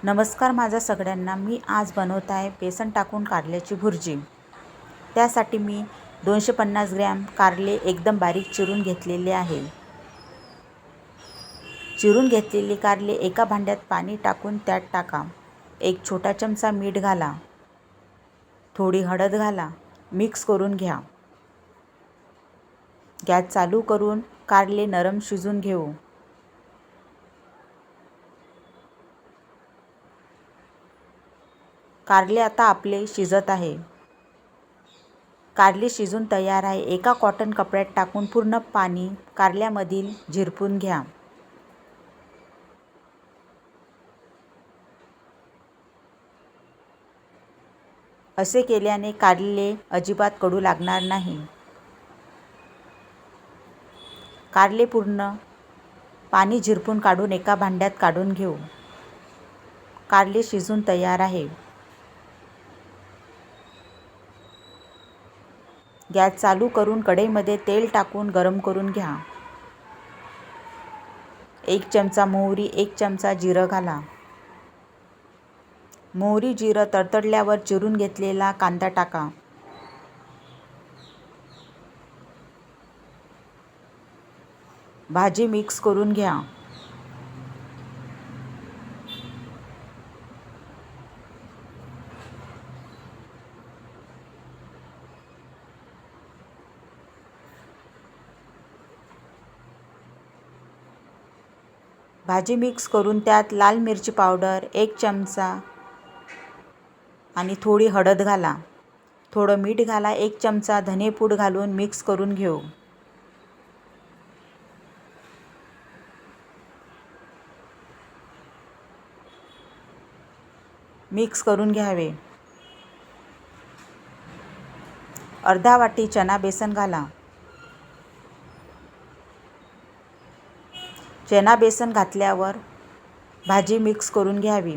नमस्कार माझ्या सगळ्यांना. मी आज बनवत आहे बेसन टाकून कारल्याची भुर्जी. त्यासाठी मी 250 ग्रॅम कारले एकदम बारीक चिरून घेतलेले आहे. चिरून घेतलेले कारले एका भांड्यात पाणी टाकून त्यात टाका. एक छोटा चमचा मीठ घाला. थोडी हळद घाला. मिक्स करून घ्या. गॅस चालू करून कारले नरम शिजून घेऊ. कारले आता आपले शिजत आहे. कारले शिजून तयार आहे. एका कॉटन कपड्यात टाकून पूर्ण पाणी कारल्यामधील झिरपून घ्या. असे केल्याने कारले अजिबात कडू लागणार नाही. कारले पूर्ण पाणी झिरपून काढून एका भांड्यात काढून घेऊ. कारले शिजून तयार आहे. गॅस चालू करून कढईमध्ये तेल टाकून गरम करून घ्या. 1 चमचा मोहरी, 1 चमचा जिरं घाला. मोहरी जिरं तडतडल्यावर चिरून घेतलेला कांदा टाका. भाजी मिक्स करून घ्या. भाजी मिक्स करून त्यात लाल मिरची पावडर 1 चमचा आणि थोडी हळद घाला. थोडं मीठ घाला. 1 चमचा धनेपूड घालून मिक्स करून घेऊ. मिक्स करून घ्यावे. अर्धा वाटी चना बेसन घाला. चना बेसन घातल्यावर भाजी मिक्स करून घ्यावी.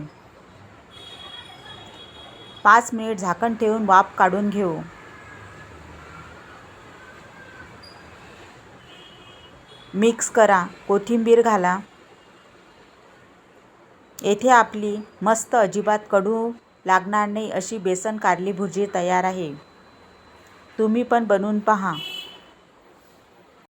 5 मिनिट झाकण ठेवून वाफ काढून घेऊ. मिक्स करा. कोथिंबीर घाला. येथे आपली मस्त अजिबात कडू लागणार नाही अशी बेसन कारली भुर्जी तयार आहे. तुम्ही पण बनवून पहा.